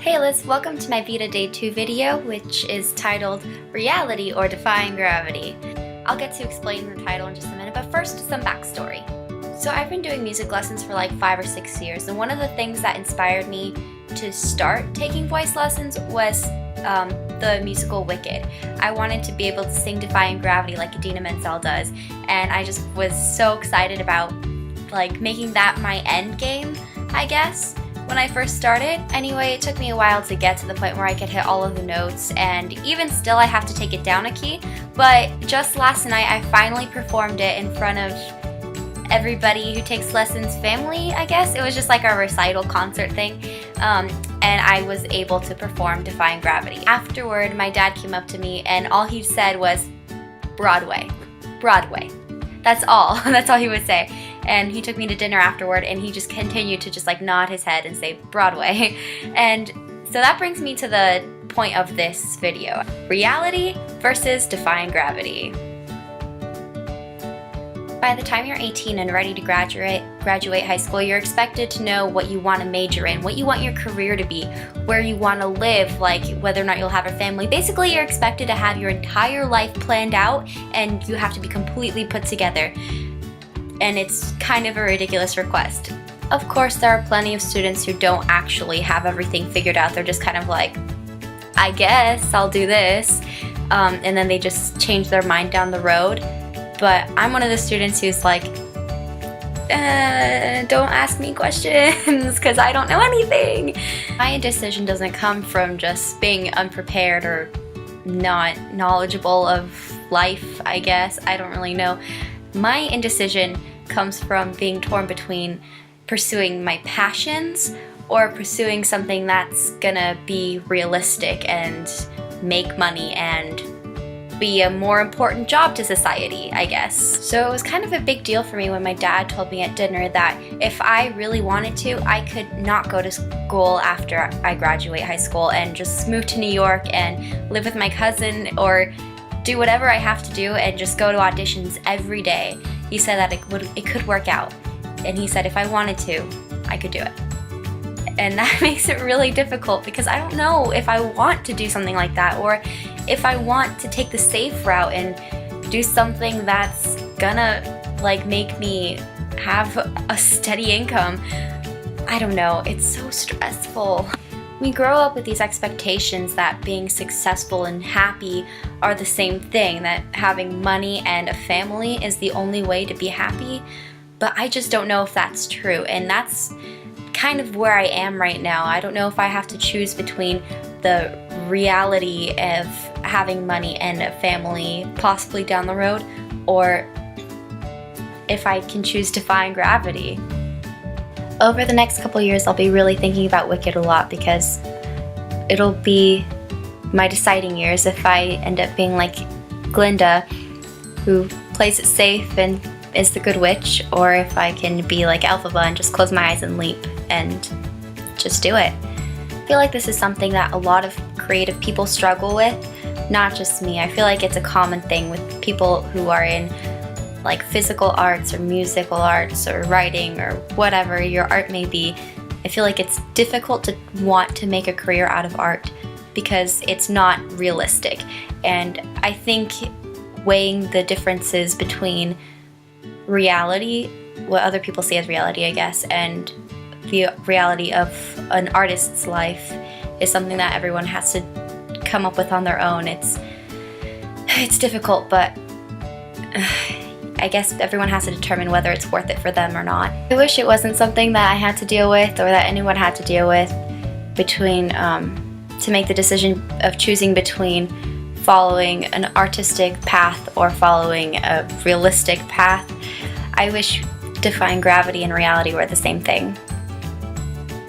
Hey Liz, welcome to my VEDA Day 2 video, which is titled Reality or Defying Gravity. I'll get to explain the title in just a minute, but first, some backstory. So I've been doing music lessons for like 5 or 6 years, and one of the things that inspired me to start taking voice lessons was the musical Wicked. I wanted to be able to sing Defying Gravity like Idina Menzel does, and I just was so excited about like making that my end game, I guess, when I first started. Anyway, it took me a while to get to the point where I could hit all of the notes, and even still I have to take it down a key, but just last night I finally performed it in front of everybody who takes lessons family, I guess. It was just like a recital concert thing, and I was able to perform Defying Gravity. Afterward, my dad came up to me and all he said was, Broadway, Broadway. That's all. That's all he would say. And he took me to dinner afterward, and he just continued to just like nod his head and say Broadway. And so that brings me to the point of this video. Reality versus defying gravity. By the time you're 18 and ready to graduate high school, you're expected to know what you want to major in, what you want your career to be, where you want to live, like whether or not you'll have a family. Basically, you're expected to have your entire life planned out, and you have to be completely put together. And it's kind of a ridiculous request. Of course, there are plenty of students who don't actually have everything figured out. They're just kind of like, I guess I'll do this, and then they just change their mind down the road. But I'm one of the students who's like, don't ask me questions because I don't know anything. My indecision doesn't come from just being unprepared or not knowledgeable of life, I guess. I don't really know. My indecision comes from being torn between pursuing my passions or pursuing something that's gonna be realistic and make money and be a more important job to society, I guess. So it was kind of a big deal for me when my dad told me at dinner that if I really wanted to, I could not go to school after I graduate high school and just move to New York and live with my cousin or do whatever I have to do and just go to auditions every day. He said that it could work out, and he said if I wanted to, I could do it. And that makes it really difficult because I don't know if I want to do something like that, or if I want to take the safe route and do something that's gonna like make me have a steady income. I don't know, it's so stressful. We grow up with these expectations that being successful and happy are the same thing, that having money and a family is the only way to be happy, but I just don't know if that's true, and that's kind of where I am right now. I don't know if I have to choose between the reality of having money and a family possibly down the road, or if I can choose defying gravity. Over the next couple years, I'll be really thinking about Wicked a lot because it'll be my deciding years if I end up being like Glinda, who plays it safe and is the good witch, or if I can be like Elphaba and just close my eyes and leap and just do it. I feel like this is something that a lot of creative people struggle with, not just me. I feel like it's a common thing with people who are in like physical arts or musical arts or writing or whatever your art may be. I feel like it's difficult to want to make a career out of art because it's not realistic. And I think weighing the differences between reality, what other people see as reality, I guess, and the reality of an artist's life is something that everyone has to come up with on their own. It's difficult, but I guess everyone has to determine whether it's worth it for them or not. I wish it wasn't something that I had to deal with or that anyone had to deal with between to make the decision of choosing between following an artistic path or following a realistic path. I wish defying gravity and reality were the same thing.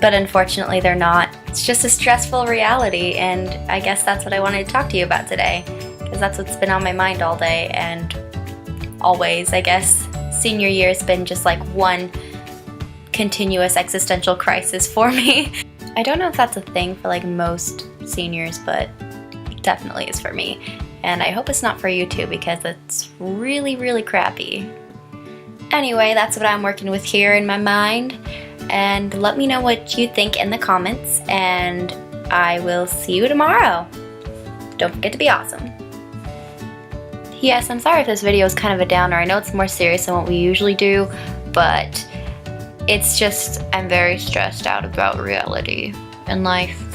But unfortunately they're not. It's just a stressful reality, and I guess that's what I wanted to talk to you about today, because that's what's been on my mind all day and always, I guess. Senior year has been just like one continuous existential crisis for me. I don't know if that's a thing for like most seniors, but it definitely is for me. And I hope it's not for you too, because it's really, really crappy. Anyway, that's what I'm working with here in my mind. and let me know what you think in the comments, and I will see you tomorrow. Don't forget to be awesome. Yes, I'm sorry if this video is kind of a downer. I know it's more serious than what we usually do, but it's just I'm very stressed out about reality in life.